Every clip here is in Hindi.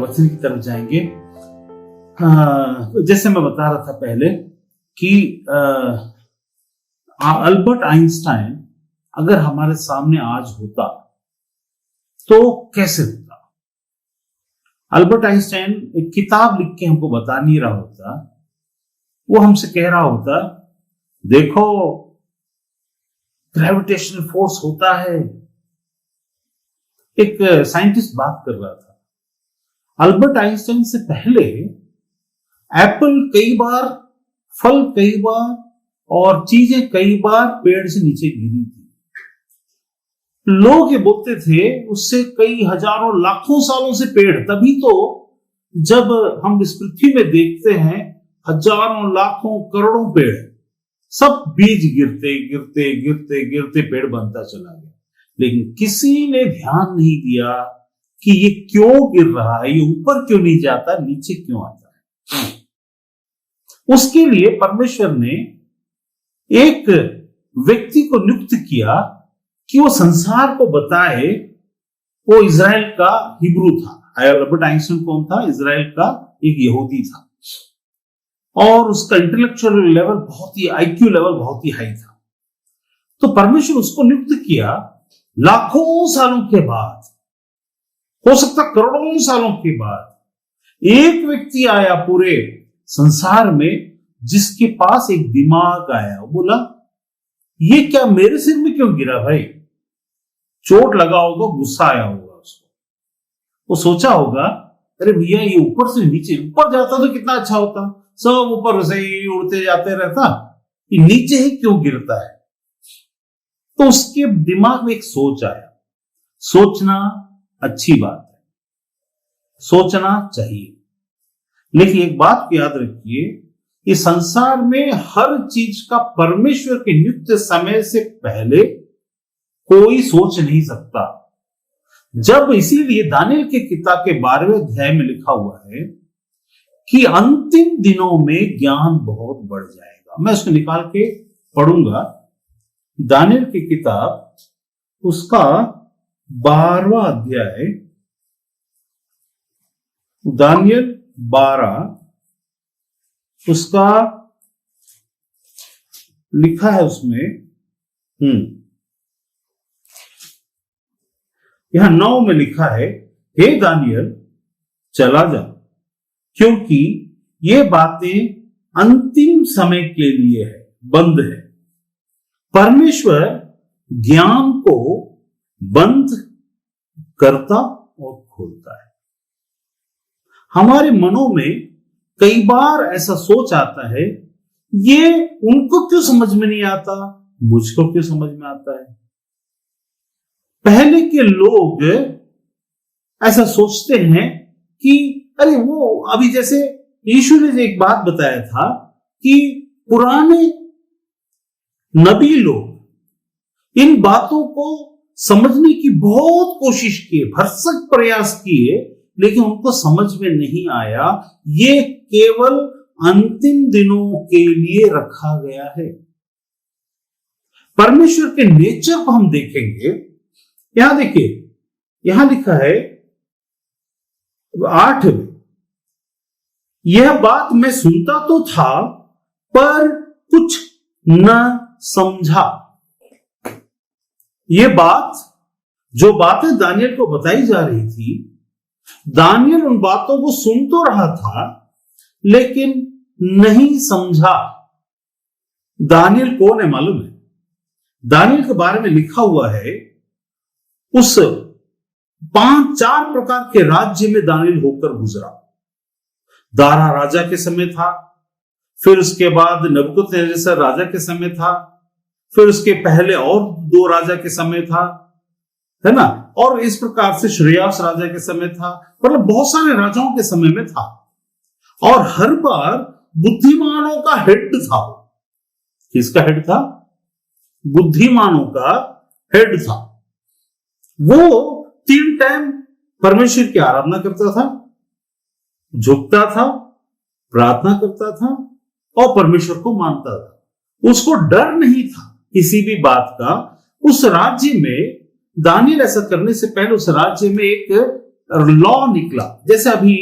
वचन की तरफ जाएंगे। जैसे मैं बता रहा था पहले कि अल्बर्ट आइंस्टाइन अगर हमारे सामने आज होता तो कैसे होता। अल्बर्ट आइंस्टाइन एक किताब लिख के हमको बता नहीं रहा होता, वो हमसे कह रहा होता देखो ग्रेविटेशनल फोर्स होता है। एक साइंटिस्ट बात कर रहा था। अल्बर्ट आइंस्टाइन से पहले एप्पल कई बार, फल कई बार और चीजें कई बार पेड़ से नीचे गिरी थी। लोग ये बोलते थे उससे कई हजारों लाखों सालों से पेड़, तभी तो जब हम इस पृथ्वी में देखते हैं हजारों लाखों करोड़ों पेड़, सब बीज गिरते गिरते गिरते गिरते पेड़ बनता चला गया। लेकिन किसी ने ध्यान नहीं दिया कि ये क्यों गिर रहा है, ये ऊपर क्यों नहीं जाता, नीचे क्यों आता है। उसके लिए परमेश्वर ने एक व्यक्ति को नियुक्त किया कि वो संसार को बताए। वो इजराइल का हिब्रू था। अल्बर्ट आइंस्टाइन कौन था? इजराइल का एक यहूदी था और उसका इंटेलेक्चुअल लेवल बहुत ही, आईक्यू लेवल बहुत ही हाई था। तो परमेश्वर उसको नियुक्त किया लाखों सालों के बाद, हो सकता करोड़ों सालों के बाद एक व्यक्ति आया पूरे संसार में जिसके पास एक दिमाग आया। वो बोला ये क्या मेरे सिर में क्यों गिरा भाई? चोट लगा होगा, गुस्सा आया होगा उसको। वो सोचा होगा अरे भैया ये ऊपर से नीचे, ऊपर जाता तो कितना अच्छा होता, सब ऊपर से ही उड़ते जाते रहता, ये नीचे ही क्यों गिरता है। तो उसके दिमाग में एक सोच आया। सोचना अच्छी बात है, सोचना चाहिए, लेकिन एक बात याद रखिए, इस संसार में हर चीज का परमेश्वर के नियुक्त समय से पहले कोई सोच नहीं सकता। जब इसीलिए दानिएल की किताब के 12वें अध्याय में लिखा हुआ है कि अंतिम दिनों में ज्ञान बहुत बढ़ जाएगा। मैं उसको निकाल के पढ़ूंगा। दानिएल की किताब उसका 12वां अध्याय, दानिएल 12 उसका लिखा है उसमें, यहां 9 में लिखा है, हे दानिएल चला जा, क्योंकि ये बातें अंतिम समय के लिए है, बंद है। परमेश्वर ज्ञान को बंद करता और खोलता है। हमारे मनों में कई बार ऐसा सोच आता है, ये उनको क्यों समझ में नहीं आता, मुझको क्यों समझ में आता है। पहले के लोग ऐसा सोचते हैं कि अरे वो, अभी जैसे यीशु ने एक बात बताया था कि पुराने नबी लोग इन बातों को समझने की बहुत कोशिश की, भरसक प्रयास किए, लेकिन उनको समझ में नहीं आया ये केवल अंतिम दिनों के लिए रखा गया है। परमेश्वर के नेचर को हम देखेंगे। यहां देखिए, यहां लिखा है 8 में, यह बात मैं सुनता तो था पर कुछ न समझा। यह बात, जो बातें दानिएल को बताई जा रही थी, दानिएल उन बातों को सुन तो रहा था लेकिन नहीं समझा। दानिएल कौन है मालूम है? दानिएल के बारे में लिखा हुआ है उस 4 प्रकार के राज्य में दानिएल होकर गुजरा। दारा राजा के समय था, फिर उसके बाद नबूकदनेस्सर राजा के समय था, फिर उसके पहले और 2 राजा के समय था, है ना, और इस प्रकार से श्रेयास राजा के समय था। मतलब बहुत सारे राजाओं के समय में था और हर बार बुद्धिमानों का हेड था। किसका हेड था? बुद्धिमानों का हेड था। वो 3 टाइम परमेश्वर की आराधना करता था, झुकता था, प्रार्थना करता था और परमेश्वर को मानता था। उसको डर नहीं था किसी भी बात का। उस राज्य में दानिएल ऐसा करने से पहले उस राज्य में एक लॉ निकला, जैसे अभी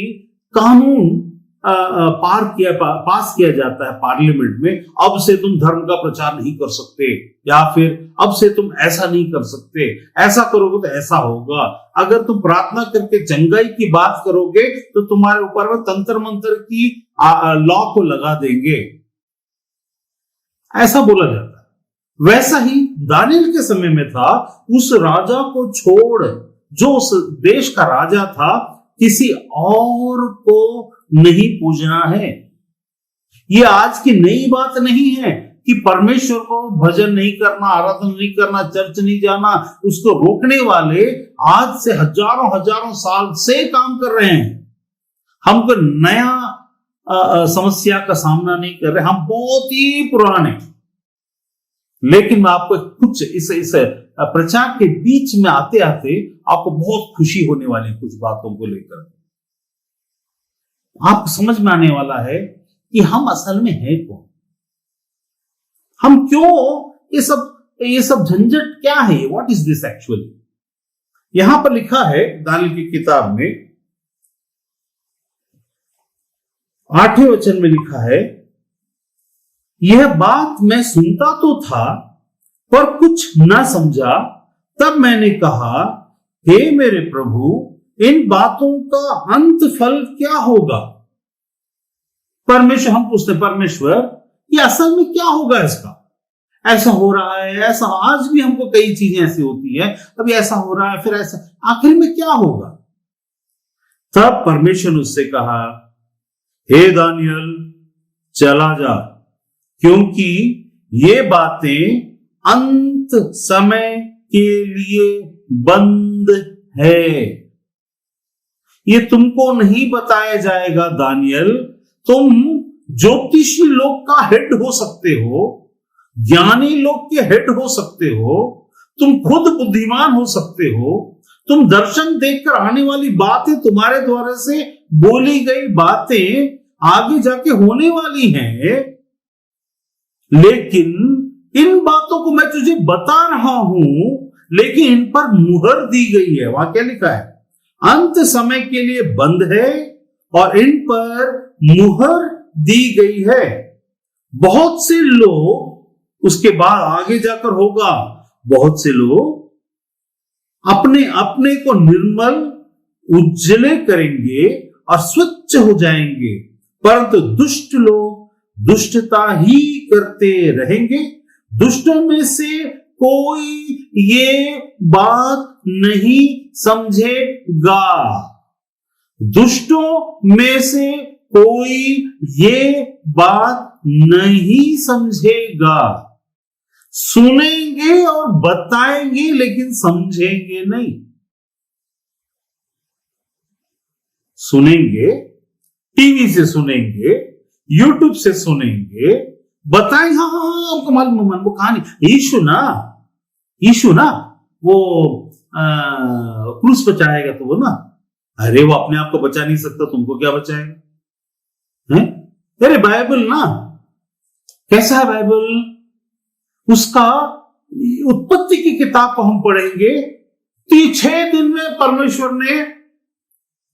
कानून पास किया जाता है पार्लियामेंट में, अब से तुम धर्म का प्रचार नहीं कर सकते, या फिर अब से तुम ऐसा नहीं कर सकते, ऐसा करोगे तो ऐसा होगा, अगर तुम प्रार्थना करके चंगाई की बात करोगे तो तुम्हारे ऊपर में तंत्र मंत्र की लॉ को लगा देंगे, ऐसा बोला जाता है। वैसा ही दानियेल के समय में था, उस राजा को छोड़, जो उस देश का राजा था, किसी और को नहीं पूजना है। ये आज की नई बात नहीं है कि परमेश्वर को भजन नहीं करना, आराधना नहीं करना, चर्च नहीं जाना, उसको रोकने वाले आज से हजारों हजारों साल से काम कर रहे हैं। हमको नया समस्या का सामना नहीं कर रहे, हम बहुत ही पुराने। लेकिन मैं आपको कुछ इस प्रचार के बीच में आते आते आपको बहुत खुशी होने वाली कुछ बातों को लेकर आपको समझ में आने वाला है कि हम असल में है कौन, हम क्यों, ये सब झंझट क्या है, व्हाट इज दिस एक्चुअली। यहां पर लिखा है दानियेल की किताब में 8वें वचन में लिखा है, यह बात मैं सुनता तो था पर कुछ न समझा, तब मैंने कहा, हे मेरे प्रभु, इन बातों का अंत फल क्या होगा। परमेश्वर, हम पूछते परमेश्वर ये असल में क्या होगा, इसका ऐसा हो रहा है, ऐसा आज भी हमको कई चीजें ऐसी होती है, अभी ऐसा हो रहा है, फिर ऐसा, आखिर में क्या होगा। तब परमेश्वर ने उससे कहा, हे दानियेल, चला जा, क्योंकि ये बातें अंत समय के लिए बंद है। ये तुमको नहीं बताया जाएगा दानियेल, तुम ज्योतिषी लोग का हेड हो सकते हो, ज्ञानी लोग के हेड हो सकते हो, तुम खुद बुद्धिमान हो सकते हो, तुम दर्शन देखकर आने वाली बातें, तुम्हारे द्वारा से बोली गई बातें आगे जाके होने वाली हैं, लेकिन इन बातों को मैं तुझे बता रहा हूं, लेकिन इन पर मुहर दी गई है। वहां क्या लिखा है, अंत समय के लिए बंद है और इन पर मुहर दी गई है। बहुत से लोग, उसके बाद आगे जाकर होगा, बहुत से लोग अपने अपने को निर्मल उज्जले करेंगे और स्वच्छ हो जाएंगे, परंतु दुष्ट लोग दुष्टता ही करते रहेंगे। दुष्टों में से कोई ये बात नहीं समझेगा, दुष्टों में से कोई ये बात नहीं समझेगा। सुनेंगे और बताएंगे लेकिन समझेंगे नहीं। सुनेंगे, टीवी से सुनेंगे, यूट्यूब से सुनेंगे, बताएंगे, हाँ हाँ हाँ आपको मालूम है वो कहानी, यीशु ना वो क्रूस पर चढ़ाएगा तो वो ना, अरे वो अपने आप को बचा नहीं सकता, तुमको क्या बचाएगा। अरे बाइबल ना, कैसा है बाइबल, उसका उत्पत्ति की किताब को हम पढ़ेंगे तो 6 दिन में परमेश्वर ने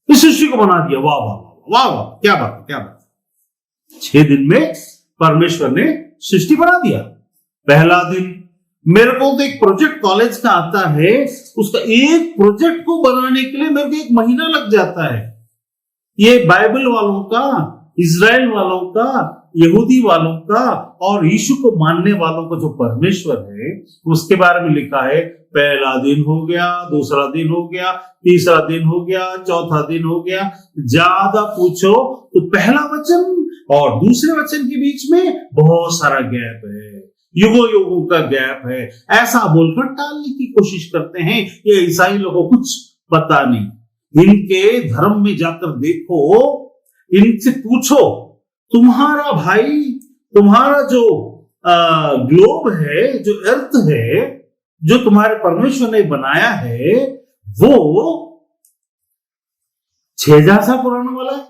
इस सृष्टि को बना दिया। वाह वाह वाह वाह, क्या बात, क्या बात। 6 दिन में परमेश्वर ने सृष्टि बना दिया। पहला दिन, मेरे को तो एक प्रोजेक्ट कॉलेज का आता है, उसका एक प्रोजेक्ट को बनाने के लिए मेरे को 1 महीना लग जाता है। ये बाइबल वालों का, इजराइल वालों का, यहूदी वालों का और यीशु को मानने वालों का जो परमेश्वर है, उसके बारे में लिखा है, पहला दिन हो गया, दूसरा दिन हो गया, तीसरा दिन हो गया, चौथा दिन हो गया। ज्यादा पूछो तो पहला वचन और दूसरे वचन के बीच में बहुत सारा गैप है, युगों युगों का गैप है। ऐसा बोलकर टालने की कोशिश करते हैं। ये ईसाई लोगों को कुछ पता नहीं, इनके धर्म में जाकर देखो, इनसे पूछो, तुम्हारा भाई, तुम्हारा जो ग्लोब है, जो अर्थ है, जो तुम्हारे परमेश्वर ने बनाया है, वो 6000 साल पुराना वाला है,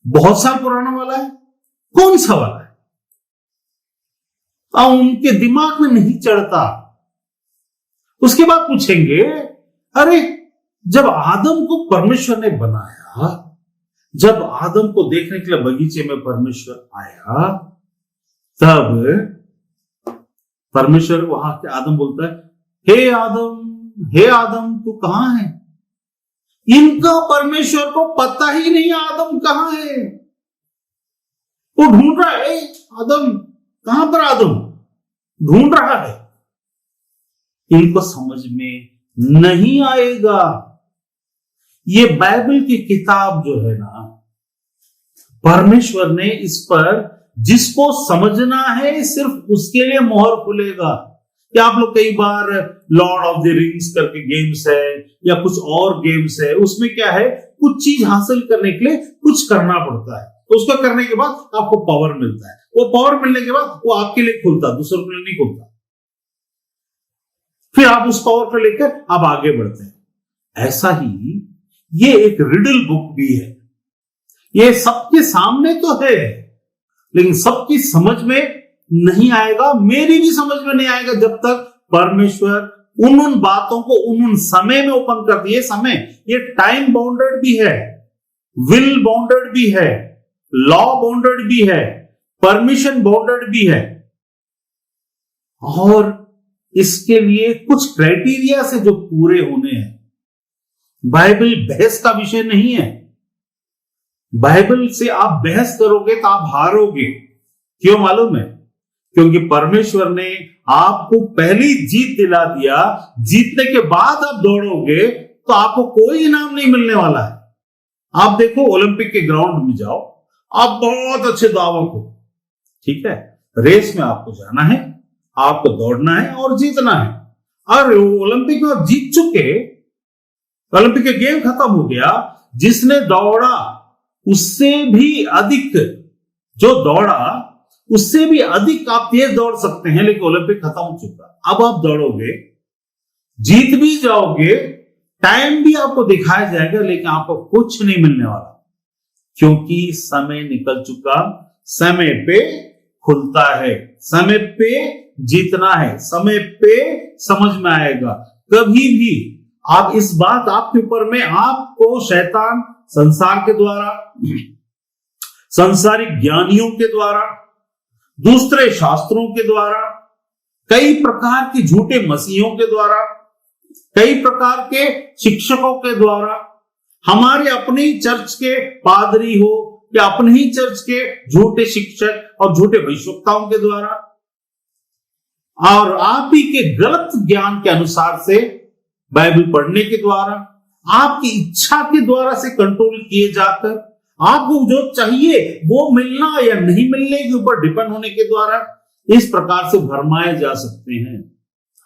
बहुत साल पुराना वाला है, कौन सा वाला है? उनके दिमाग में नहीं चढ़ता। उसके बाद पूछेंगे, अरे जब आदम को परमेश्वर ने बनाया, जब आदम को देखने के लिए बगीचे में परमेश्वर आया, तब परमेश्वर वहां के आदम बोलता है, हे आदम तू कहां है? इनका परमेश्वर को पता ही नहीं आदम कहां है। वो ढूंढ रहा है, आदम कहां पर? आदम ढूंढ रहा है। इनको समझ में नहीं आएगा। ये बाइबल की किताब जो है ना, परमेश्वर ने इस पर जिसको समझना है सिर्फ उसके लिए मोहर खुलेगा। क्या आप लोग कई बार लॉर्ड ऑफ द रिंग्स करके गेम्स है या कुछ और गेम्स है, उसमें क्या है, कुछ चीज हासिल करने के लिए कुछ करना पड़ता है, तो उसको करने के बाद आपको पावर मिलता है। वो पावर मिलने के बाद वो आपके लिए खुलता, दूसरों के लिए नहीं खुलता। फिर आप उस पावर को लेकर आप आगे बढ़ते हैं। ऐसा ही ये एक रिडल बुक भी है। ये सबके सामने तो है, लेकिन सबकी समझ में नहीं आएगा, मेरी भी समझ में नहीं आएगा जब तक परमेश्वर उन बातों को उन समय में ओपन कर दिए। समय ये टाइम बाउंडेड भी है, विल बाउंडेड भी है, लॉ बाउंडेड भी है, परमिशन बाउंडेड भी है, और इसके लिए कुछ क्राइटेरिया से जो पूरे होने हैं। बाइबल बहस का विषय नहीं है। बाइबल से आप बहस करोगे तो आप हारोगे। क्यों मालूम है? क्योंकि परमेश्वर ने आपको पहली जीत दिला दिया। जीतने के बाद आप दौड़ोगे तो आपको कोई इनाम नहीं मिलने वाला है। आप देखो, ओलंपिक के ग्राउंड में जाओ, आप बहुत अच्छे दावक हो, ठीक है, रेस में आपको जाना है, आपको दौड़ना है और जीतना है। और ओलंपिक में आप जीत चुके, ओलंपिक के गेम खत्म हो गया, जिसने दौड़ा उससे भी अधिक, जो दौड़ा उससे भी अधिक आप तेज दौड़ सकते हैं, लेकिन ओलंपिक खत्म हो चुका। अब आप दौड़ोगे, जीत भी जाओगे, टाइम भी आपको दिखाया जाएगा, लेकिन आपको कुछ नहीं मिलने वाला, क्योंकि समय निकल चुका। समय पे खुलता है, समय पे जीतना है, समय पे समझ में आएगा। कभी भी आप इस बात आपके ऊपर में, आपको शैतान संसार के द्वारा, संसारिक ज्ञानियों के द्वारा, दूसरे शास्त्रों के द्वारा, कई प्रकार के झूठे मसीहों के द्वारा, कई प्रकार के शिक्षकों के द्वारा, हमारे अपनी चर्च के पादरी हो या अपने ही चर्च के झूठे शिक्षक और झूठे भविष्यवक्ताओं के द्वारा, और आप ही के गलत ज्ञान के अनुसार से बाइबल पढ़ने के द्वारा, आपकी इच्छा के द्वारा से कंट्रोल किए जाकर, आपको जो चाहिए वो मिलना या नहीं मिलने के ऊपर डिपेंड होने के द्वारा इस प्रकार से भरमाए जा सकते हैं।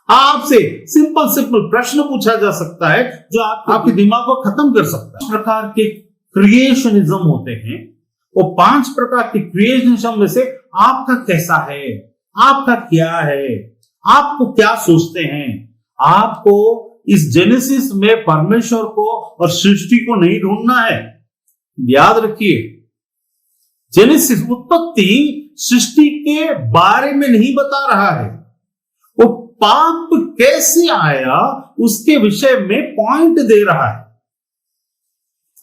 आपसे सिंपल प्रश्न पूछा जा सकता है जो आपके दिमाग को खत्म कर सकता है। इस प्रकार के क्रिएशनिज्म होते हैं। वो 5 प्रकार के क्रिएशनिज्म में से आपका कैसा है, आपका क्या है, आपको क्या सोचते हैं। आपको इस जेनेसिस में परमेश्वर को और सृष्टि को नहीं ढूंढना है। याद रखिए, जेनेसिस उत्पत्ति सृष्टि के बारे में नहीं बता रहा है, वो पाप कैसे आया उसके विषय में पॉइंट दे रहा है।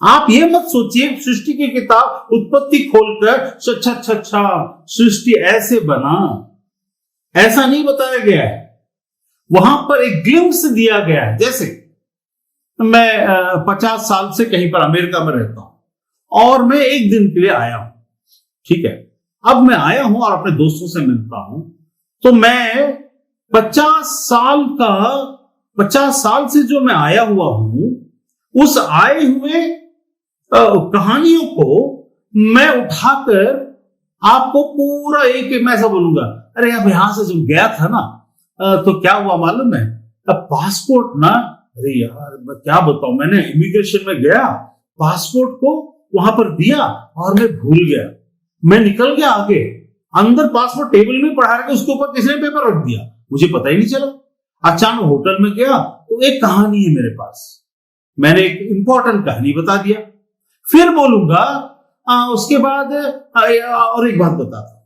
आप ये मत सोचिए सृष्टि की किताब उत्पत्ति खोलकर अच्छा सृष्टि ऐसे बना, ऐसा नहीं बताया गया है। वहां पर एक ग्लिम्स दिया गया है। जैसे मैं 50 साल से कहीं पर अमेरिका में रहता हूं और मैं एक दिन के लिए आया हूं, ठीक है। अब मैं आया हूं और अपने दोस्तों से मिलता हूं, तो मैं 50 साल से जो मैं आया हुआ हूं, उस आए हुए कहानियों को मैं उठाकर आपको पूरा एक, मैं ऐसा बोलूंगा, अरे अब यहां से जब गया था ना तो क्या हुआ मालूम है, अब पासपोर्ट ना, अरे यार मैं क्या बताऊं, मैंने इमिग्रेशन में गया, पासपोर्ट को वहां पर दिया और मैं भूल गया। मैं निकल गया आगे, अंदर पासपोर्ट टेबल में पड़ा है, उसके ऊपर किसी ने पेपर रख दिया, मुझे पता ही नहीं चला। अचानक होटल में गया तो एक कहानी है मेरे पास, मैंने एक इंपॉर्टेंट कहानी बता दिया। फिर बोलूंगा उसके बाद और एक बात बताता।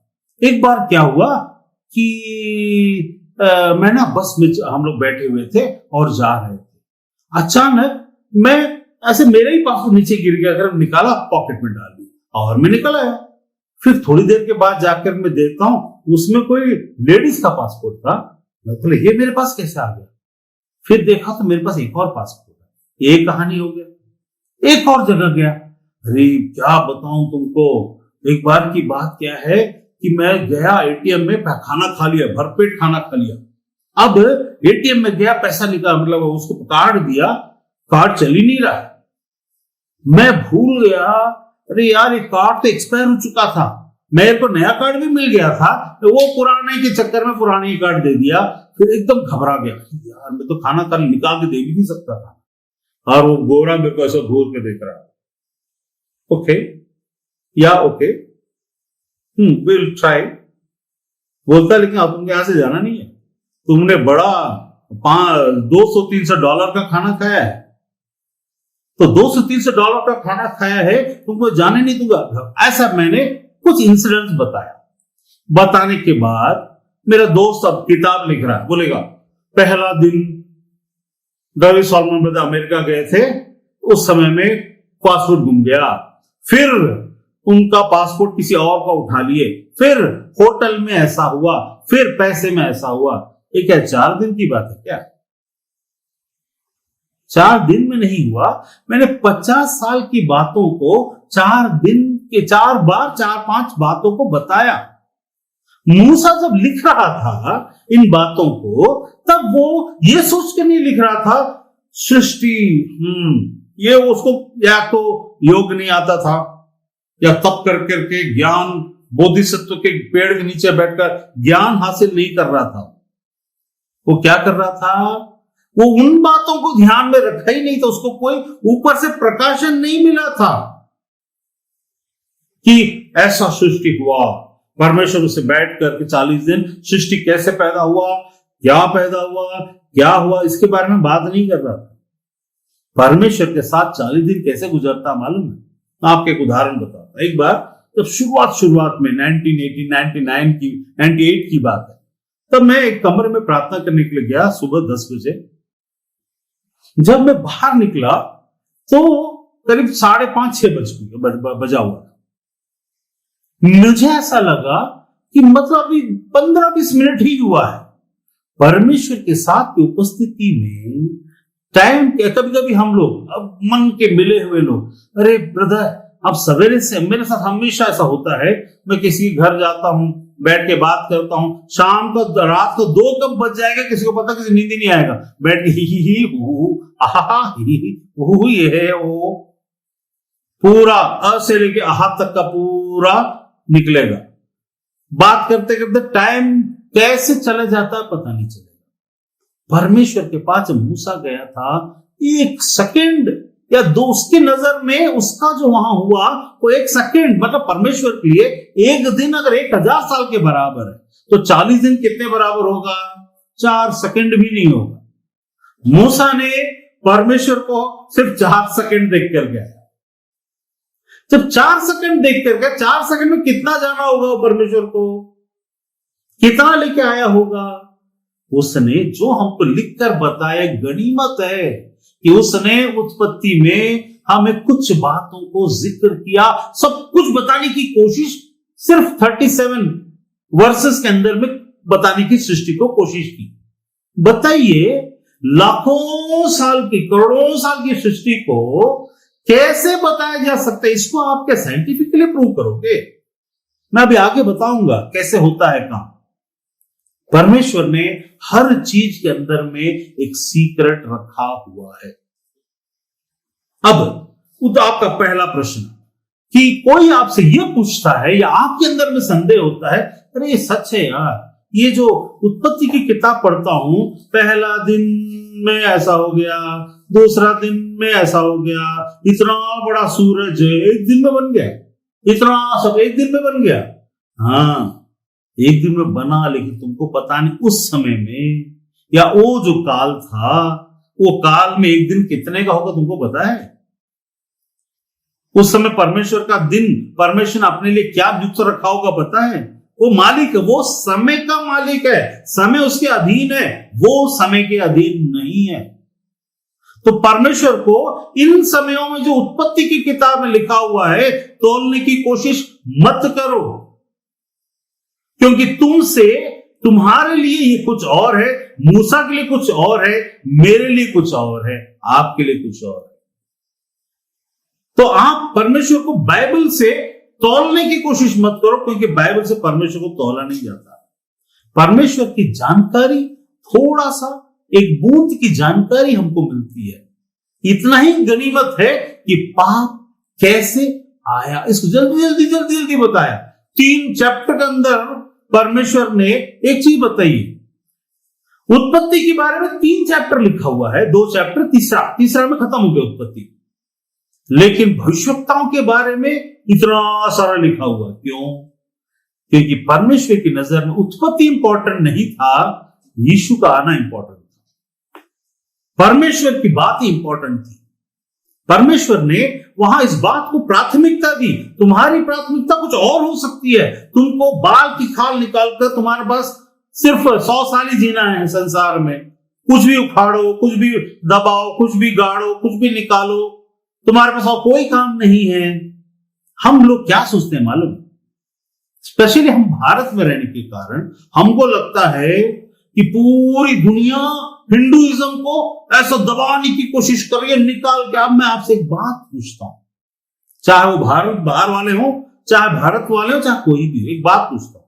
एक बार क्या हुआ कि मैं ना बस में हम लोग बैठे हुए थे और जा रहे थे, अचानक मैं ऐसे मेरा ही पासपोर्ट नीचे गिर गया, अगर निकाला पॉकेट में डाल दिया और मैं निकल आया। फिर थोड़ी देर के बाद जाकर मैं देखता हूं उसमें कोई लेडीज का पासपोर्ट था। मैं बोले ये मेरे पास कैसे आ गया? फिर देखा तो मेरे पास एक और पासपोर्ट है। एक कहानी हो गया, एक और जगह गया। अरे क्या बताऊं तुमको, एक बार की बात क्या है कि मैं गया एटीएम में, खाना खा लिया, भरपेट खाना खा लिया। अब एटीएम में गया, पैसा निकाल, मतलब उसको कार्ड दिया, कार्ड चल ही नहीं रहा। मैं भूल गया, अरे यार ये कार्ड तो एक्सपायर हो चुका था। मेरे को नया कार्ड भी मिल गया था, तो वो पुराने के चक्कर में पुराने ही कार्ड दे दिया। फिर एकदम घबरा गया, यार मैं तो खाना खा निकाल के दे भी नहीं सकता था। और वो गोरा मेरे को ऐसा घूर के देख रहा। ओके या ओके, विल ट्राई बोलता, लेकिन अब तुमको यहां से जाना नहीं है। तुमने बड़ा $200-300 का खाना खाया है, तो $200-300 का खाना खाया है, तुमको जाने नहीं दूंगा। ऐसा मैंने कुछ इंसिडेंट्स बताया। बताने के बाद मेरा दोस्त अब किताब लिख रहा है, बोलेगा पहला दिन रवि सॉलमन ब्रदर अमेरिका गए थे, उस समय में पासपोर्ट गुम गया, फिर उनका पासपोर्ट किसी और का उठा लिए, फिर होटल में ऐसा हुआ, फिर पैसे में ऐसा हुआ। ये क्या 4 दिन की बात है क्या? 4 दिन में नहीं हुआ। मैंने 50 साल की बातों को 4 दिन के 4 बार 4-5 बातों को बताया। मूसा जब लिख रहा था इन बातों को, तब वो ये सोच के नहीं लिख रहा था सृष्टि, ये उसको या तो योग नहीं आता था, या तप कर करके ज्ञान बोधिसत्व के पेड़ के नीचे बैठकर ज्ञान हासिल नहीं कर रहा था। वो क्या कर रहा था? वो उन बातों को ध्यान में रखा ही नहीं था, उसको कोई ऊपर से प्रकाशन नहीं मिला था कि ऐसा सृष्टि हुआ। परमेश्वर से बैठ करके 40 दिन सृष्टि कैसे पैदा हुआ, क्या पैदा हुआ, क्या हुआ, इसके बारे में बात नहीं कर रहा था। परमेश्वर के साथ 40 दिन कैसे गुजरता मालूम है? आपको एक उदाहरण बताता। एक बार जब शुरुआत में 1998 की बात है, तब मैं एक कमरे में प्रार्थना करने के लिए गया सुबह 10 बजे। जब मैं बाहर निकला तो करीब 5:30-6 बजा हुआ था। मुझे ऐसा लगा कि मतलब अभी 15-20 मिनट ही हुआ है। परमेश्वर के साथ की उपस्थिति में टाइम के, कभी कभी हम लोग अब मन के मिले हुए लोग, अरे ब्रदर अब सवेरे से, मेरे साथ हमेशा ऐसा होता है, मैं किसी के घर जाता हूं, बैठ के बात करता हूं, शाम को रात को 2 कब बज जाएगा किसी को पता, किसी नींद ही नहीं आएगा, बैठ के ही आहा ही ये है वो पूरा अ से लेके आहा तक का पूरा निकलेगा। बात करते करते टाइम कैसे चले जाता है पता नहीं चलेगा। परमेश्वर के पास मूसा गया था, 1 सेकंड या 2 उसकी नजर में उसका जो वहां हुआ वो 1 सेकंड, मतलब परमेश्वर के लिए एक दिन अगर 1000 साल के बराबर है, तो 40 दिन कितने बराबर होगा? 4 सेकंड भी नहीं होगा। मूसा ने परमेश्वर को सिर्फ 4 सेकंड देख कर गया। जब 4 सेकंड देख कर गया, 4 सेकंड में कितना जाना होगा परमेश्वर को, कितना लेके आया होगा? उसने जो हमको लिखकर बताया, गनीमत है कि उसने उत्पत्ति में हमें कुछ बातों को जिक्र किया। सब कुछ बताने की कोशिश सिर्फ 37 वर्सेस के अंदर में बताने की सृष्टि को कोशिश की। बताइए, लाखों साल की, करोड़ों साल की सृष्टि को कैसे बताया जा सकता है? इसको आप क्या साइंटिफिकली प्रूव करोगे? मैं अभी आगे बताऊंगा कैसे होता है काम। परमेश्वर ने हर चीज के अंदर में एक सीक्रेट रखा हुआ है। अब आपका पहला प्रश्न कि कोई आपसे यह पूछता है या आपके अंदर में संदेह होता है, अरे ये सच है यार, ये जो उत्पत्ति की किताब पढ़ता हूं, पहला दिन में ऐसा हो गया, दूसरा दिन में ऐसा हो गया, इतना बड़ा सूरज एक दिन में बन गया, इतना सब एक दिन में बन गया। हाँ, एक दिन में बना, लेकिन तुमको पता नहीं उस समय में या वो जो काल था, वो काल में एक दिन कितने का होगा तुमको पता है? उस समय परमेश्वर का दिन, परमेश्वर ने अपने लिए क्या युक्त रखा होगा पता है? वो मालिक है, वो समय का मालिक है, समय उसके अधीन है, वो समय के अधीन नहीं है। तो परमेश्वर को इन समयों में जो उत्पत्ति की किताब में लिखा हुआ है तोलने की कोशिश मत करो, क्योंकि तुम्हारे लिए ये कुछ और है, मूसा के लिए कुछ और है, मेरे लिए कुछ और है, आपके लिए कुछ और है। तो आप परमेश्वर को बाइबल से तौलने की कोशिश मत करो, क्योंकि बाइबल से परमेश्वर को तौला नहीं जाता। परमेश्वर की जानकारी थोड़ा सा, एक बूंद की जानकारी हमको मिलती है, इतना ही गनीमत है कि पाप कैसे आया, इसको जल्दी जल्दी जल्दी जल्दी बताया। 3 चैप्टर के अंदर परमेश्वर ने एक चीज बताई। उत्पत्ति के बारे में 3 चैप्टर लिखा हुआ है, 2 चैप्टर, तीसरा में खत्म हो गया उत्पत्ति। लेकिन भविष्यवक्ताओं के बारे में इतना सारा लिखा हुआ, क्यों? क्योंकि परमेश्वर की नजर में उत्पत्ति इंपॉर्टेंट नहीं था, यीशु का आना इंपॉर्टेंट था। परमेश्वर की बात ही इंपॉर्टेंट थी। परमेश्वर ने वहां इस बात को प्राथमिकता दी। तुम्हारी प्राथमिकता कुछ और हो सकती है। तुमको बाल की खाल निकालकर तुम्हारे पास सिर्फ 100 साल ही जीना है संसार में। कुछ भी उखाड़ो, कुछ भी दबाओ, कुछ भी गाड़ो, कुछ भी निकालो, तुम्हारे पास और कोई काम नहीं है। हम लोग क्या सोचते हैं मालूम? स्पेशली हम भारत में रहने के कारण हमको लगता है कि पूरी दुनिया हिंदुइज्म को ऐसा दबाने की कोशिश कर रही है, निकाल के। अब मैं आपसे एक बात पूछता हूं, चाहे वो भारत बाहर वाले हो, चाहे भारत वाले हो, चाहे कोई भी हो, एक बात पूछता हूं,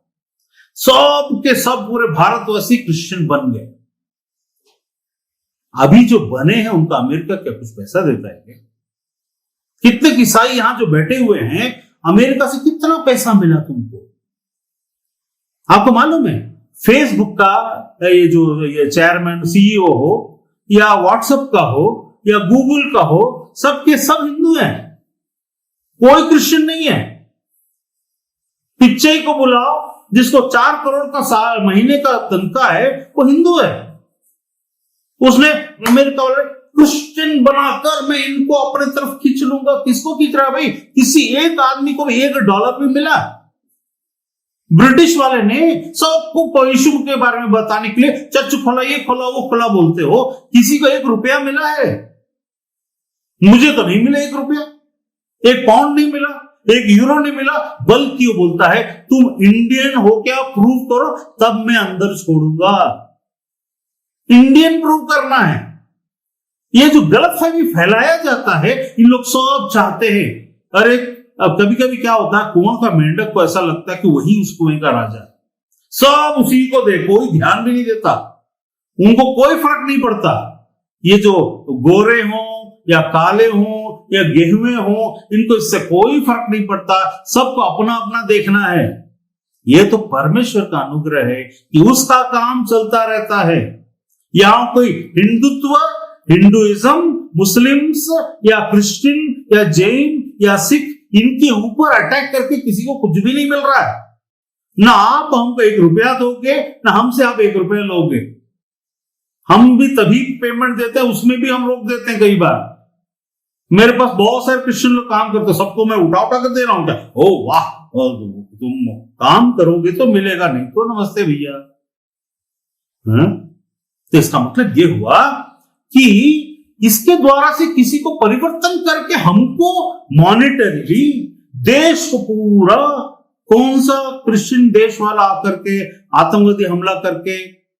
सब के सब पूरे भारतवासी क्रिश्चियन बन गए। अभी जो बने हैं उनका अमेरिका क्या कुछ पैसा देता है क्या? कितने ईसाई यहां जो बैठे हुए हैं, अमेरिका से कितना पैसा मिला तुमको? आपको मालूम है? फेसबुक का ये चेयरमैन, सीईओ हो, या व्हाट्सएप का हो, या गूगल का हो, सबके सब हिंदू हैं, कोई क्रिश्चियन नहीं है। पिच्चई को बुलाओ, जिसको 4 करोड़ का साल महीने का तनख्वाह है, वो हिंदू है। उसने अमेरिका वाले क्रिश्चियन बनाकर मैं इनको अपने तरफ खींच लूंगा। किसको खींच रहा है भाई? किसी एक आदमी को भी $1 भी मिला? ब्रिटिश वाले ने सबको यीशु के बारे में बताने के लिए चर्च खोला, ये खोला, वो खोला बोलते हो, किसी को $1 मिला है? मुझे तो नहीं मिला $1, 1 पाउंड नहीं मिला, 1 यूरो नहीं मिला। बल्कि वो बोलता है तुम इंडियन हो क्या प्रूव करो, तब मैं अंदर छोड़ूंगा। इंडियन प्रूव करना है। ये जो गलतफहमी फैलाया जाता है, इन लोग सब चाहते हैं। अरे अब कभी कभी क्या होता है, कुआं का मेंढक को ऐसा लगता है कि वही उस कुएं का राजा है, सब उसी को देखो, कोई ध्यान भी नहीं देता, उनको कोई फर्क नहीं पड़ता। ये जो गोरे हों या काले हों या गेहुए हों, इनको इससे कोई फर्क नहीं पड़ता, सबको अपना अपना देखना है। ये तो परमेश्वर का अनुग्रह है कि उसका काम चलता रहता है। यहां कोई हिंदुत्व, हिंदुइज्म, मुस्लिम्स या क्रिश्चियन या जैन या सिख, इनके ऊपर अटैक करके किसी को कुछ भी नहीं मिल रहा है। ना आप हमको $1 दोगे, ना हमसे आप $1 लोगे। हम भी तभी पेमेंट देते हैं, उसमें भी हम रोक देते हैं कई बार। मेरे पास बहुत सारे क्रिश्चियन लोग काम करते हैं, सबको मैं उठा उठा कर दे रहा हूं क्या? ओ वाह, तुम काम करोगे तो मिलेगा, नहीं तो नमस्ते भैया। तो इसका मतलब ये हुआ कि इसके द्वारा से किसी को परिवर्तन करके हमको मॉनिटरी देश को पूरा, कौन सा क्रिश्चियन देश वाला आकर के आतंकवादी हमला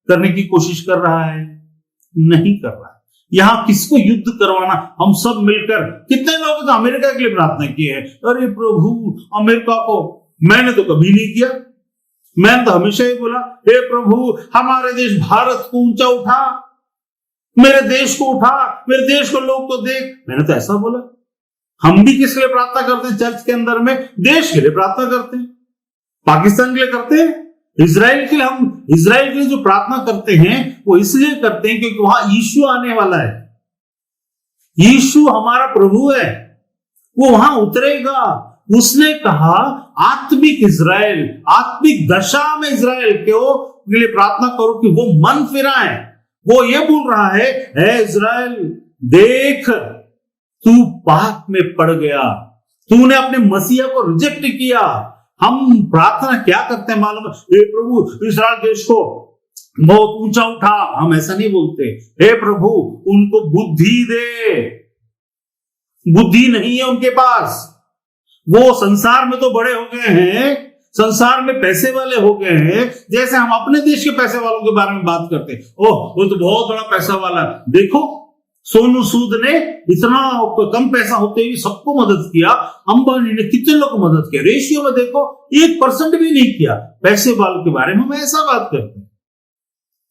करने की कोशिश कर रहा है? नहीं कर रहा है। यहां किसको युद्ध करवाना? हम सब मिलकर, कितने लोगों ने अमेरिका के लिए प्रार्थना की है, अरे प्रभु अमेरिका को। मैंने तो कभी नहीं किया, मैंने तो हमेशा ही बोला, हे प्रभु हमारे देश भारत को ऊंचा उठा, मेरे देश को उठा, मेरे देश को लोग को देख। मैंने तो ऐसा बोला। हम भी किस लिए प्रार्थना करते हैं चर्च के अंदर में? देश के लिए प्रार्थना करते हैं, पाकिस्तान के लिए करते हैं, इजराइल के लिए। हम इजराइल के लिए जो प्रार्थना करते हैं वो इसलिए करते हैं क्योंकि वहां यीशु आने वाला है। यीशु हमारा प्रभु है, वो वहां उतरेगा। उसने कहा आत्मिक इजराइल, आत्मिक दशा में इजराइल के लिए प्रार्थना करो कि वो मन फिराए। वो ये बोल रहा है, हे इजराइल देख, तू पाप में पड़ गया, तूने अपने मसीहा को रिजेक्ट किया। हम प्रार्थना क्या करते हैं मालूम है? हे प्रभु इस्राएल देश को बहुत ऊंचा उठा, हम ऐसा नहीं बोलते। हे प्रभु उनको बुद्धि दे, बुद्धि नहीं है उनके पास। वो संसार में तो बड़े हो गए हैं, संसार में पैसे वाले हो गए हैं। जैसे हम अपने देश के पैसे वालों के बारे में बात करते हैं, ओह वो तो बहुत बड़ा पैसा वाला। देखो सोनू सूद ने इतना कम पैसा होते हुए सबको मदद किया, अंबानी ने कितने लोग को मदद किया, रेशियो में देखो 1% भी नहीं किया। पैसे वालों के बारे में हम ऐसा बात करते हैं।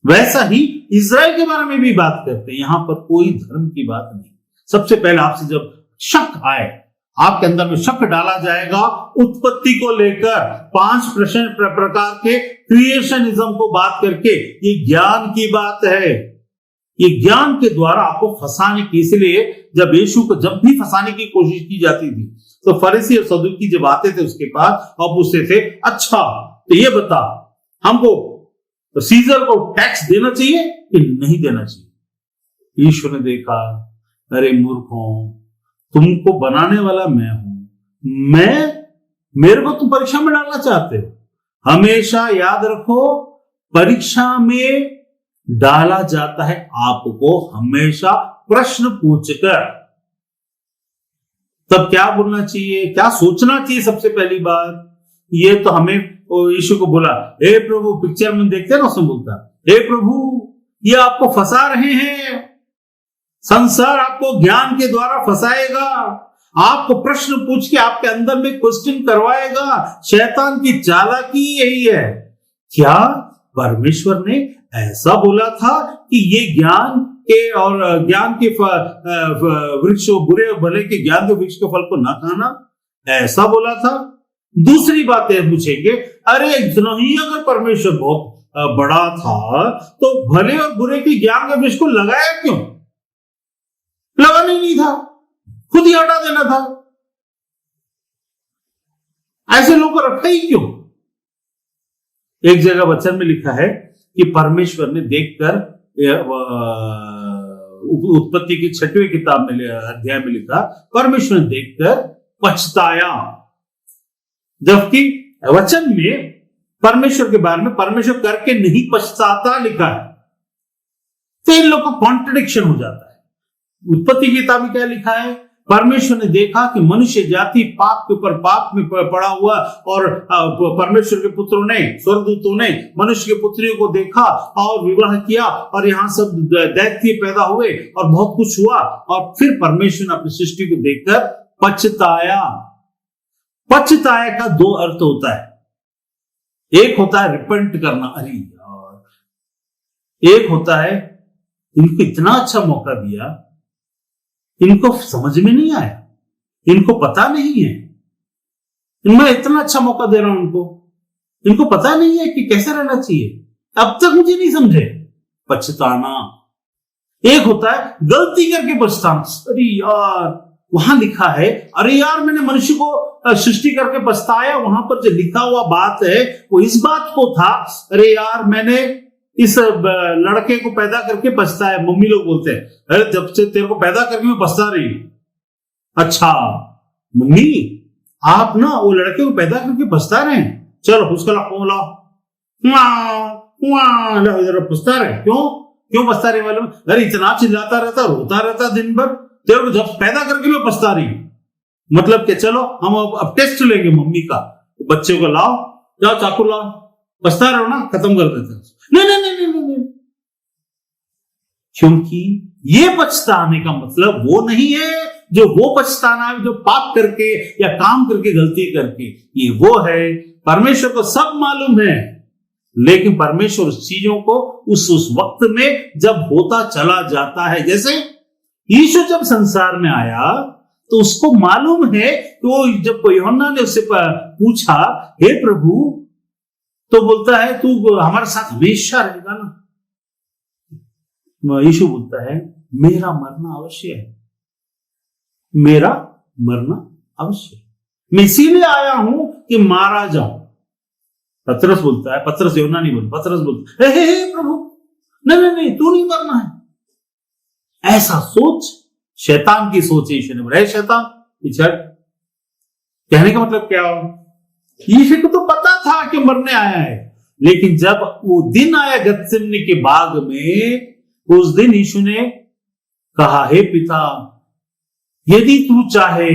वैसा ही इजराइल के बारे में भी बात करते हैं। यहां पर कोई धर्म की बात नहीं। सबसे पहले आपसे जब शक आए, आपके अंदर में शक डाला जाएगा उत्पत्ति को लेकर, 5 प्रकार के क्रिएशनिज्म को बात करके, ये ज्ञान की बात है। ये ज्ञान के द्वारा आपको फंसाने की, इसलिए जब यीशु को जब भी फंसाने की कोशिश की जाती थी तो फरीसी और सदूकी जब आते थे उसके पास और पूछते थे, अच्छा तो ये बता हमको तो सीजर को टैक्स देना चाहिए कि नहीं देना चाहिए। यीशु ने देखा, अरे मूर्खों, तुमको बनाने वाला मैं हूं, मेरे को तुम परीक्षा में डालना चाहते हो। हमेशा याद रखो, परीक्षा में डाला जाता है आपको हमेशा प्रश्न पूछकर। तब क्या बोलना चाहिए, क्या सोचना चाहिए? सबसे पहली बात ये तो हमें यीशु को बोला, हे प्रभु, पिक्चर में देखते हैं ना, उसमें बोलता, हे प्रभु ये आपको फंसा रहे हैं, संसार आपको ज्ञान के द्वारा फंसाएगा, आपको प्रश्न पूछ के आपके अंदर में क्वेश्चन करवाएगा। शैतान की चालाकी यही है। क्या परमेश्वर ने ऐसा बोला था कि ये ज्ञान के और ज्ञान के वृक्ष, बुरे भले के ज्ञान के वृक्ष के फल को ना खाना, ऐसा बोला था? दूसरी बात है पूछेंगे, अरे इतना ही अगर परमेश्वर बहुत बड़ा था तो भले और बुरे के ज्ञान के वृक्ष को लगाया क्यों? लगाना ही नहीं था, खुद ही हटा देना था। ऐसे लोगों को रखा ही क्यों? एक जगह वचन में लिखा है कि परमेश्वर ने देखकर, उत्पत्ति की 6वें किताब में अध्याय में लिखा, परमेश्वर ने देखकर पछताया। जबकि वचन में परमेश्वर के बारे में परमेश्वर करके नहीं पछताता लिखा है। तो इन लोगों को कॉन्ट्रडिक्शन हो जाता है। उत्पत्ति की किताब में क्या लिखा है? परमेश्वर ने देखा कि मनुष्य जाति पाप के ऊपर पाप में पड़ा हुआ, और परमेश्वर के पुत्रों ने, स्वर्गदूतों ने मनुष्य के पुत्रियों को देखा और विवाह किया, और यहाँ सब दैत्य पैदा हुए और बहुत कुछ हुआ, और फिर परमेश्वर ने अपनी सृष्टि को देखकर पछताया। पछताया का 2 अर्थ होता है। एक होता है रिपेंट करना, अरे यार। एक होता है इनको इतना अच्छा मौका दिया, इनको समझ में नहीं आया, इनको पता नहीं है, मैं इतना अच्छा मौका दे रहा हूं इनको पता नहीं है कि कैसे रहना चाहिए, अब तक मुझे नहीं समझे। पछताना। एक होता है गलती करके पछताना, अरे यार, वहां लिखा है, अरे यार मैंने मनुष्य को सृष्टि करके पछताया। वहां पर जो लिखा हुआ बात है वो इस बात को था, अरे यार मैंने इस लड़के को पैदा करके पछताया। मम्मी लोग बोलते हैं, अरे जब से तेरे को पैदा करके मैं पछता रही। अच्छा मम्मी, आप ना वो लड़के को पैदा करके पछता रहे हैं, चलो उसका लाओ, पछता रहे। क्यों पछता रहे मालूम? अरे इतना चिल्लाता रहता, रोता रहता दिन भर, तेरे को जब पैदा करके मैं पछता रही। मतलब कि चलो हम अब टेस्ट लेंगे मम्मी का, बच्चे को लाओ, जाओ चाकू लाओ, पछता रहे हो ना, खत्म कर देते। नहीं, क्योंकि ये पछताने का मतलब वो नहीं है जो वो पछताना है जो पाप करके या काम करके, गलती करके। ये वो है, परमेश्वर को सब मालूम है, लेकिन परमेश्वर उस चीजों को उस वक्त में जब होता चला जाता है। जैसे यीशु जब संसार में आया तो उसको मालूम है कि वो जब यूहन्ना ने उससे पूछा, हे प्रभु, तो बोलता है तू हमारे साथ हमेशा रहेगा ना? यीशु बोलता है मेरा मरना अवश्य है, मेरा मरना अवश्य है, मैं इसीलिए आया हूं कि मारा जाऊं। पतरस बोलता है, पतरस यूहन्ना नहीं बोलता, पतरस बोलता है, हे प्रभु, नहीं तू नहीं मरना है। ऐसा सोच शैतान की सोच है। यीशु ने बोला, शैतान पिछड़। कहने का मतलब क्या हो? यीशु को तो पता था कि मरने आया है, लेकिन जब वो दिन आया गत्सेमनी के बाग में, उस दिन यीशु ने कहा, हे पिता, यदि तू चाहे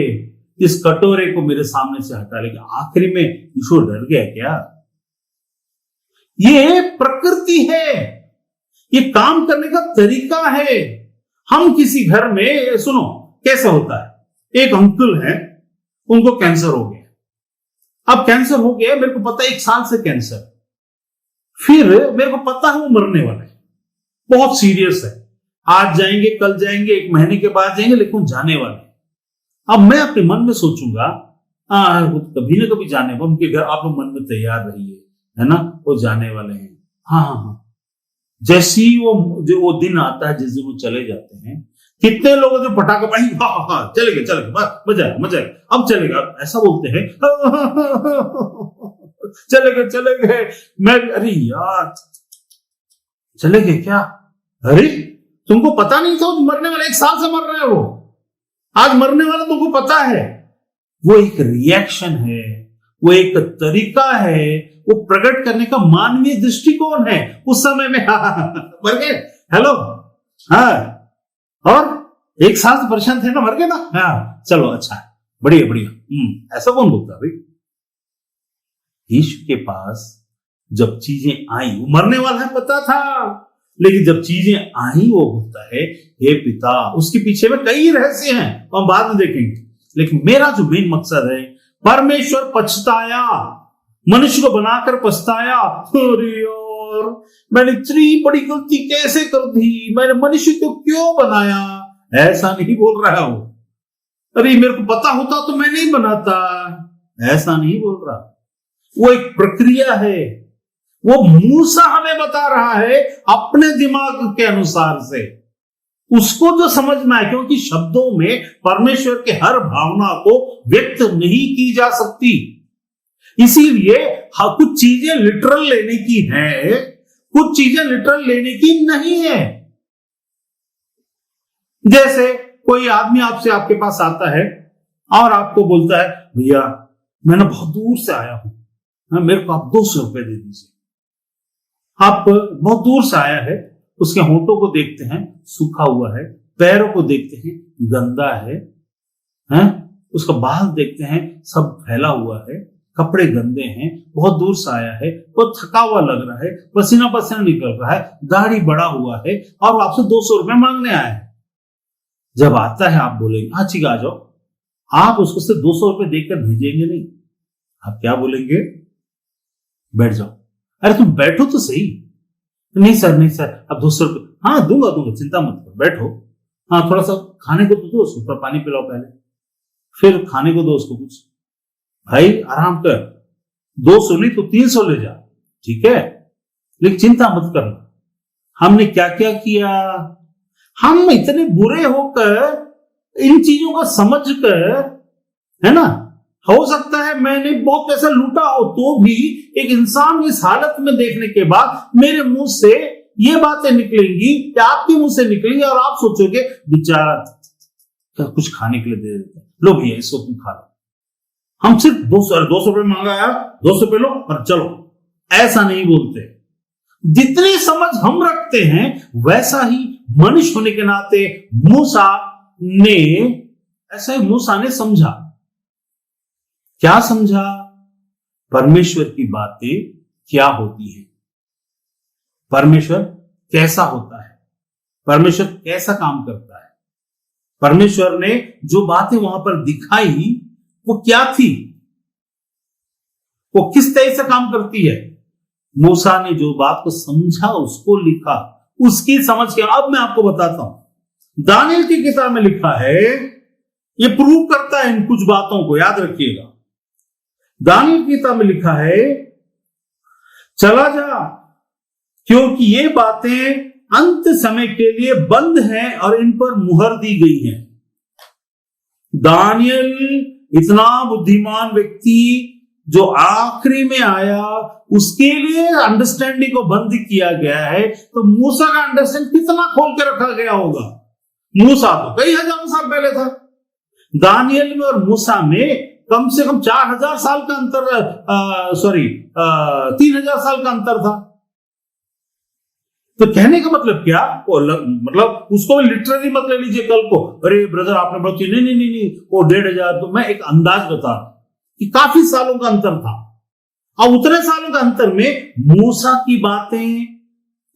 इस कटोरे को मेरे सामने से हटा। लेकिन आखिरी में यीशु डर गया क्या? ये प्रकृति है, ये काम करने का तरीका है। हम किसी घर में, सुनो कैसे होता है, एक अंकल है, उनको कैंसर हो गया। अब कैंसर हो गया, मेरे को पता है 1 साल से कैंसर, फिर मेरे को पता है वो मरने वाला है, बहुत सीरियस है। आज जाएंगे, कल जाएंगे, 1 महीने के बाद जाएंगे, लेकिन जाने वाले हैं। अब मैं अपने मन में सोचूंगा, कभी ना कभी जाने, उनके घर आप लोग मन में तैयार रहिए, है ना, वो जाने वाले हैं। हाँ, जैसे ही वो दिन आता है, जिस दिन वो चले जाते हैं, कितने लोगों ने पटाखा भाई, हाँ चले गए, मजा आएगा, अब चलेगा, ऐसा बोलते हैं। चले गए। मैं, अरे यार, चले गए क्या? अरे तुमको पता नहीं था मरने वाला, 1 साल से मर रहे हैं वो, आज मरने वाला तुमको पता है। वो एक रिएक्शन है, वो एक तरीका है, वो प्रकट करने का मानवीय दृष्टिकोण है। उस समय में मर गए, हेलो, हाँ, और 1 साल से परेशान थे ना, मर गए ना, हाँ चलो अच्छा है, बढ़िया। ऐसा कौन बोलता भाई? यीशु के पास जब चीजें आई, वो मरने वाला है पता था, लेकिन जब चीजें आई वो बोलता है, हे पिता। उसके पीछे में कई रहस्य हैं, हम बाद में देखेंगे, लेकिन मेरा जो मेन मकसद है, परमेश्वर पछताया, मनुष्य को बनाकर पछताया। अरे यार, मैंने इतनी बड़ी गलती कैसे कर दी, मैंने मनुष्य को क्यों बनाया? ऐसा नहीं बोल रहा हूं, अरे मेरे को पता होता तो मैं नहीं बनाता, ऐसा नहीं बोल रहा। वो एक प्रक्रिया है, वो मूसा हमें बता रहा है अपने दिमाग के अनुसार से, उसको जो समझ में आए, क्योंकि शब्दों में परमेश्वर के हर भावना को व्यक्त नहीं की जा सकती, इसीलिए कुछ चीजें लिटरल लेने की है, कुछ चीजें लिटरल लेने की नहीं है। जैसे कोई आदमी आपके पास आता है और आपको बोलता है, भैया मैं बहुत दूर से आया हूं, मेरे को आप 200 रुपए दे दीजिए। आप बहुत दूर से आया है, उसके होंठों को देखते हैं सूखा हुआ है, पैरों को देखते हैं गंदा है, उसका बाल देखते हैं सब फैला हुआ है, कपड़े गंदे हैं, बहुत दूर से आया है, वो थका हुआ लग रहा है, पसीना पसीना निकल रहा है, दाढ़ी बड़ा हुआ है, और आपसे 200 रुपए मांगने आया है। जब आता है आप बोलेंगे, हाँ ठीक आ जाओ, आप उसको सिर्फ 200 रुपए देकर भेजेंगे नहीं, आप क्या बोलेंगे? बैठ जाओ। अरे तुम बैठो तो सही। नहीं सर, अब 200 रुपए, हाँ दूंगा, चिंता मत करो, बैठो। हाँ थोड़ा सा खाने को तो दो, उसको पानी पिलाओ पहले, फिर खाने को दो उसको कुछ। भाई आराम कर, 200 नहीं तो 300 ले जा, ठीक है, लेकिन चिंता मत करना। हमने क्या क्या किया, हम इतने बुरे होकर इन चीजों को समझ कर, है ना, हो सकता है मैंने बहुत पैसा लूटा हो, तो भी एक इंसान इस हालत में देखने के बाद मेरे मुंह से ये बातें निकलेंगी या आपके मुंह से निकलेंगी, और आप सोचोगे बेचारा कुछ खाने के लिए दे देते हैं, लो भैया इसको तुम खा लो। हम सिर्फ 200 रुपए मांगा यार, 200 रुपए लो और चलो, ऐसा नहीं बोलते। जितनी समझ हम रखते हैं वैसा ही मनुष्य होने के नाते मूसा ने समझा। क्या समझा? परमेश्वर की बातें क्या होती हैं, परमेश्वर कैसा होता है, परमेश्वर कैसा काम करता है, परमेश्वर ने जो बातें वहां पर दिखाई वो क्या थी, वो किस तरह से काम करती है। मूसा ने जो बात को समझा उसको लिखा, उसकी समझ के। अब मैं आपको बताता हूं, दानियल की किताब में लिखा है, ये प्रूव करता है इन कुछ बातों को, याद रखिएगा। दानियल की किताब में लिखा है, चला जा क्योंकि ये बातें अंत समय के लिए बंद हैं और इन पर मुहर दी गई है। दानियल इतना बुद्धिमान व्यक्ति जो आखिरी में आया, उसके लिए अंडरस्टैंडिंग को बंद किया गया है, तो मूसा का अंडरस्टैंड कितना खोल के रखा गया होगा। मूसा तो कई हजारों साल पहले था, दानियल में और मूसा में कम से कम 4000 साल का अंतर, 3000 साल का अंतर था। तो कहने का मतलब क्या, मतलब उसको लिटरली मत ले लीजिए कल को, अरे ब्रदर आपने बोला नहीं नहीं नहीं नहीं वो 1500। तो मैं एक अंदाज बता रहा कि काफी सालों का अंतर था। अब उतने सालों के अंतर में मूसा की बातें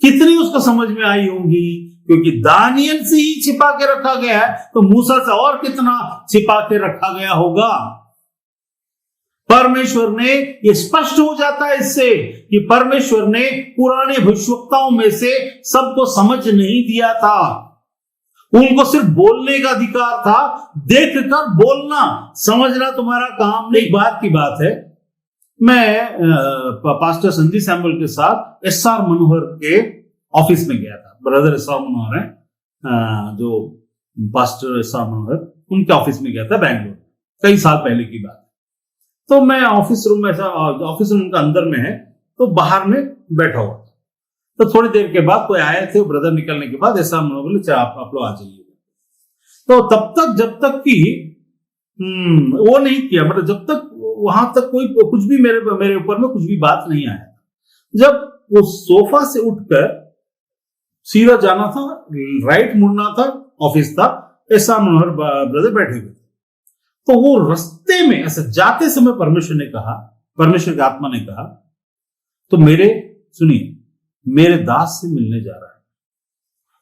कितनी उसको समझ में आई होंगी, क्योंकि दानियल से ही छिपा के रखा गया है, तो मूसा से और कितना छिपा के रखा गया होगा। परमेश्वर ने, ये स्पष्ट हो जाता है इससे कि परमेश्वर ने पुराने भविष्यवक्ताओं में से सबको समझ नहीं दिया था। उनको सिर्फ बोलने का अधिकार था, देखकर बोलना, समझना तुम्हारा काम नहीं। बात की बात है, मैं पास्टर संजीव सैमुअल के साथ एसआर मनोहर के ऑफिस में गया था। ब्रदर एसआर मनोहर है, जो पास्टर एसआर मनोहर, उनके ऑफिस में गया था बैंगलोर, कई साल पहले की बात। तो मैं ऑफिस रूम में, ऐसा ऑफिस रूम का अंदर में है, तो बाहर में बैठा हुआ था। तो थोड़ी देर के बाद कोई आए थे, ब्रदर निकलने के बाद एसआर मनोहर बोले आप लोग आ जाइए। तो तब तक, जब तक कि वो नहीं किया, मतलब जब तक वहां तक कोई कुछ भी मेरे ऊपर में कुछ भी बात नहीं आया। जब वो सोफा से उठकर सीधा जाना था, राइट मुड़ना था, ऑफिस था, ऐसा मनोहर ब्रदर बैठे हुए थे। तो वो रास्ते में ऐसे जाते समय परमेश्वर ने कहा, परमेश्वर की आत्मा ने कहा, तो सुनिए, मेरे दास से मिलने जा रहा है,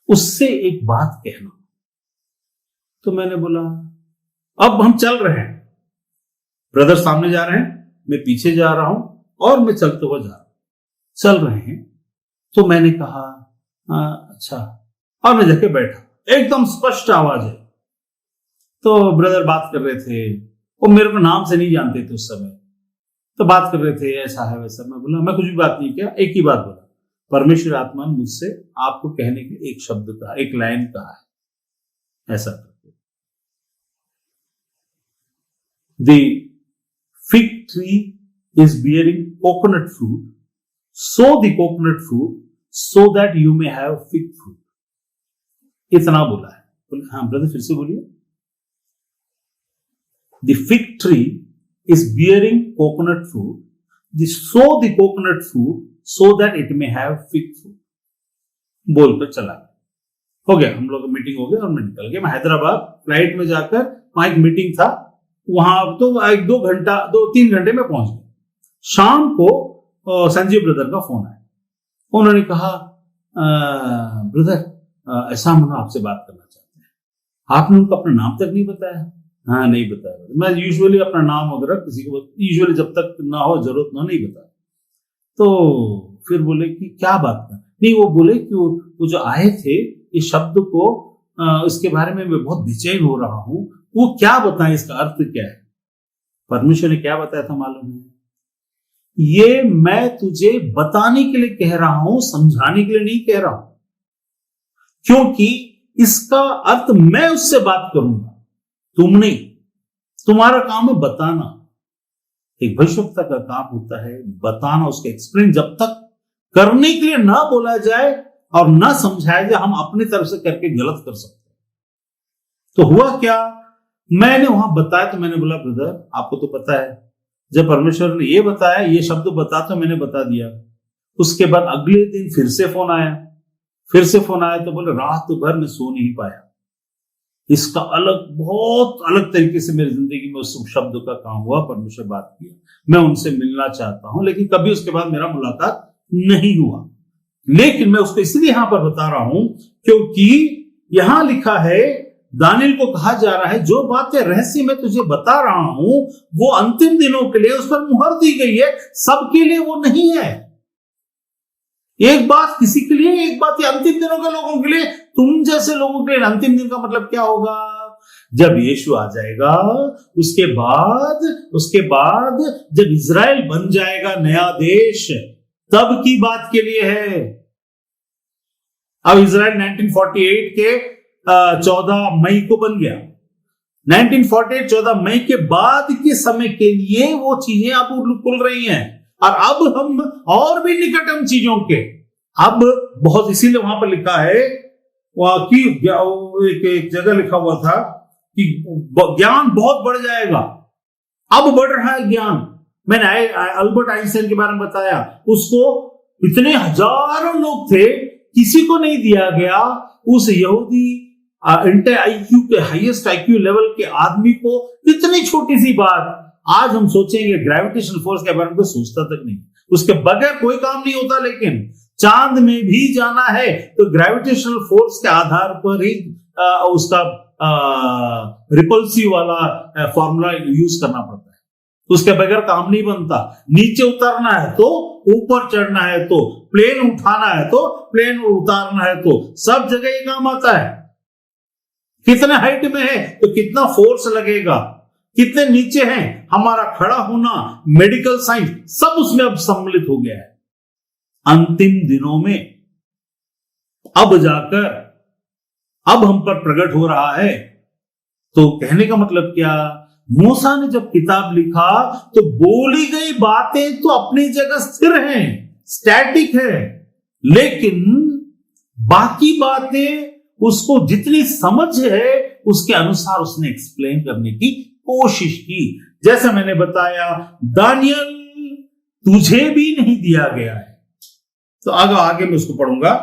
उससे एक बात कहना। तो मैंने बोला अब हम चल रहे हैं, ब्रदर सामने जा रहे हैं, मैं पीछे जा रहा हूं और मैं चलते हुए जा रहा हूं, चल रहे हैं। तो मैंने कहा अच्छा, और मैं जाके बैठा, एकदम स्पष्ट आवाज है। तो ब्रदर बात कर रहे थे, वो मेरे को नाम से नहीं जानते थे उस समय, तो बात कर रहे थे ऐसा है वैसा। मैं बोला, मैं कुछ भी बात नहीं किया, एक ही बात बोला, परमेश्वर आत्मा ने मुझसे आपको कहने के एक शब्द कहा, एक लाइन कहा है, ऐसा करके। The fig tree is bearing coconut fruit, sow the coconut fruit so that you may have fig fruit. इतना बोला है। बोले हाँ ब्रदर, फिर से बोलिए। The fig tree is bearing coconut fruit, sow the coconut fruit so that it may have fig fruit. बोलकर चला गया। हो गया, हम लोग का मीटिंग हो गया और मैं निकल गया। मैं हैदराबाद फ्लाइट में जाकर, वहां एक मीटिंग था, वहां तो 2-3 घंटे में पहुंच गए। शाम को संजीव ब्रदर का फोन आया, उन्होंने कहा ब्रदर ऐसा मनो आपसे बात करना चाहते हैं। आपने उनको अपना नाम तक नहीं बताया। हाँ नहीं बताया। मैं यूजुअली अपना नाम वगैरह किसी को, यूजुअली जब तक ना हो, जरूरत ना, नहीं बताया। तो फिर बोले कि क्या बात कर, नहीं वो बोले कि वो जो आए थे, इस शब्द को, इसके बारे में मैं बहुत बेचैन हो रहा हूं, वो क्या बताएं, इसका अर्थ क्या है। परमेश्वर ने क्या बताया था मालूम है? ये मैं तुझे बताने के लिए कह रहा हूं, समझाने के लिए नहीं कह रहा हूं, क्योंकि इसका अर्थ मैं उससे बात करूंगा, तुम नहीं। तुम्हारा काम है बताना। एक भविष्यवक्ता का काम होता है बताना, उसके एक्सप्लेन। जब तक करने के लिए ना बोला जाए और ना समझाया जाए, हम अपनी तरफ से करके गलत कर सकते हैं। तो हुआ क्या, मैंने वहां बताया, तो मैंने बोला ब्रदर आपको तो पता है, जब परमेश्वर ने ये बताया, ये शब्द बता, तो मैंने बता दिया। उसके बाद अगले दिन फिर से फोन आया, तो बोले रात भर मैं सो नहीं पाया। इसका बहुत अलग तरीके से मेरी जिंदगी में उस शब्द का काम हुआ, परमेश्वर बात किया। मैं उनसे मिलना चाहता हूं, लेकिन कभी उसके बाद मेरा मुलाकात नहीं हुआ। लेकिन मैं उसको इसलिए यहां पर बता रहा हूं क्योंकि यहां लिखा है, दानियल को कहा जा रहा है, जो बातें रहस्य में तुझे बता रहा हूं वो अंतिम दिनों के लिए उस पर मुहर दी गई है, सबके लिए वो नहीं है। एक बात किसी के लिए, एक बात ये अंतिम दिनों के लोगों के लिए, तुम जैसे लोगों के लिए। अंतिम दिन का मतलब क्या होगा? जब यीशु आ जाएगा, उसके बाद जब इजराइल बन जाएगा नया देश, तब की बात के लिए है। अब इजराइल 1948 के 14 मई को बन गया। 1948 14 मई के बाद के समय के लिए वो चीजें अब खुल रही हैं, और अब हम और भी निकटम चीजों के, अब बहुत, इसीलिए वहां पर लिखा है कि एक जगह लिखा हुआ था कि ज्ञान बहुत बढ़ जाएगा। अब बढ़ रहा है ज्ञान। मैंने अल्बर्ट आइंस्टाइन के बारे में बताया, उसको इतने हजारों लोग थे, किसी को नहीं दिया गया उस यहूदी इंटर आईक्यू के हाईएस्ट आईक्यू लेवल के आदमी को इतनी छोटी सी बात। आज हम सोचेंगे ग्रेविटेशनल फोर्स के बारे में कोई सोचता तक नहीं, उसके बगैर कोई काम नहीं होता। लेकिन चांद में भी जाना है तो ग्रेविटेशनल फोर्स के आधार पर ही उसका रिपल्सिव वाला फॉर्मूला यूज करना पड़ता है, उसके बगैर काम नहीं बनता। नीचे उतरना है तो, ऊपर चढ़ना है तो, प्लेन उठाना है तो, प्लेन उतारना है तो, सब जगह ये काम आता है। कितने हाइट में है तो कितना फोर्स लगेगा, कितने नीचे हैं, हमारा खड़ा होना, मेडिकल साइंस सब उसमें अब सम्मिलित हो गया है। अंतिम दिनों में अब जाकर अब हम पर प्रकट हो रहा है। तो कहने का मतलब क्या, मूसा ने जब किताब लिखा तो बोली गई बातें तो अपनी जगह स्थिर हैं, स्टैटिक है, लेकिन बाकी बातें उसको जितनी समझ है उसके अनुसार उसने एक्सप्लेन करने की कोशिश की। जैसे मैंने बताया, दानियल तुझे भी नहीं दिया गया है। तो आगे मैं उसको पढ़ूंगा,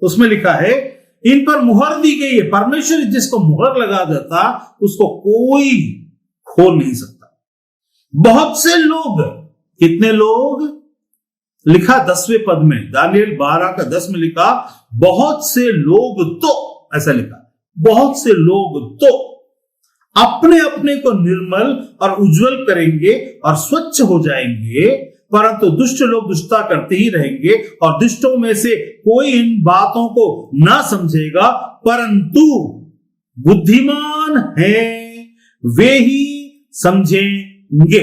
उसमें लिखा है इन पर मुहर दी गई है। परमेश्वर जिसको मुहर लगा देता उसको कोई खोल नहीं सकता। बहुत से लोग, कितने लोग, लिखा 10वें पद में, दानियल 12 का 10 में लिखा बहुत से लोग तो, ऐसा लिखा, बहुत से लोग तो अपने अपने को निर्मल और उज्जवल करेंगे और स्वच्छ हो जाएंगे, परंतु दुष्ट लोग दुष्टता करते ही रहेंगे और दुष्टों में से कोई इन बातों को ना समझेगा, परंतु बुद्धिमान हैं वे ही समझेंगे।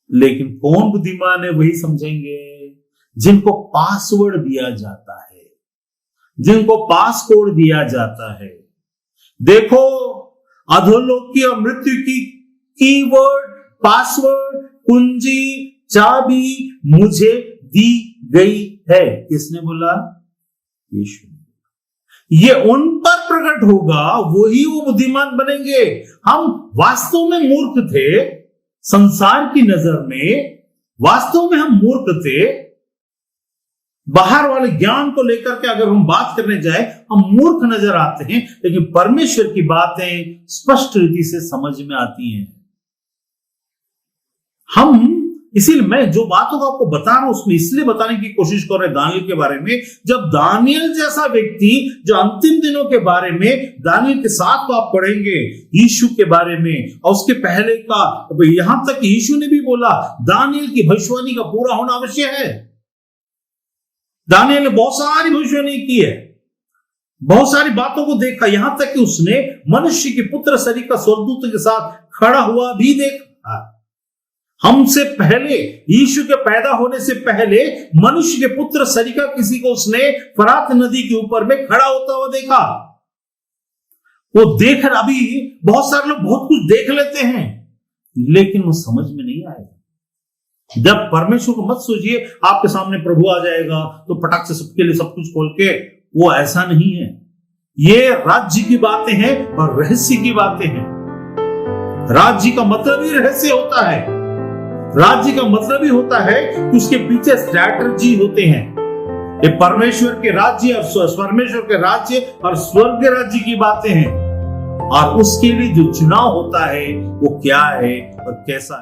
लेकिन कौन बुद्धिमान है वही समझेंगे जिनको पासवर्ड दिया जाता है, जिनको पास कोड दिया जाता है। देखो, अधोलोकी और मृत्यु की कीवर्ड, पासवर्ड, कुंजी, चाबी मुझे दी गई है। किसने बोला? यीशु ने। ये उन पर प्रकट होगा, वही वो बुद्धिमान बनेंगे। हम वास्तव में मूर्ख थे, संसार की नजर में वास्तव में हम मूर्ख थे। बाहर वाले ज्ञान को लेकर के अगर हम बात करने जाए हम मूर्ख नजर आते हैं, लेकिन परमेश्वर की बातें स्पष्ट रीति से समझ में आती हैं। हम इसीलिए मैं जो बातों को आपको बता रहा हूं उसमें इसलिए बताने की कोशिश कर रहे हैं दानियल के बारे में। जब दानियल जैसा व्यक्ति जो अंतिम दिनों के बारे में, दानियल के साथ तो आप पढ़ेंगे यीशु के बारे में, और उसके पहले का, यहां तक यीशु ने भी बोला दानियल की भविष्यवाणी का पूरा होना अवश्य है। दानियल ने बहुत सारी भविष्यवाणी की है, बहुत सारी बातों को देखा, यहां तक कि उसने मनुष्य के पुत्र शरीर का स्वर्गदूत के साथ खड़ा हुआ भी देखा। हमसे पहले, यीशु के पैदा होने से पहले मनुष्य के पुत्र शरीर का किसी को उसने फरात नदी के ऊपर में खड़ा होता हुआ देखा। वो देख, अभी बहुत सारे लोग बहुत कुछ देख लेते हैं लेकिन वो समझ में नहीं आएगा। जब परमेश्वर को मत सोचिए आपके सामने प्रभु आ जाएगा तो पटाख से सबके लिए सब कुछ खोल के, वो ऐसा नहीं है। ये राज्य की बातें हैं और रहस्य की बातें हैं। राज्य का मतलब ही रहस्य होता है, राज्य का मतलब ही होता है कि उसके पीछे स्ट्रैटेजी होते हैं। ये परमेश्वर के राज्य और परमेश्वर के राज्य और स्वर्ग राज्य की बातें हैं, और उसके लिए जो चुनाव होता है वो क्या है और कैसा है।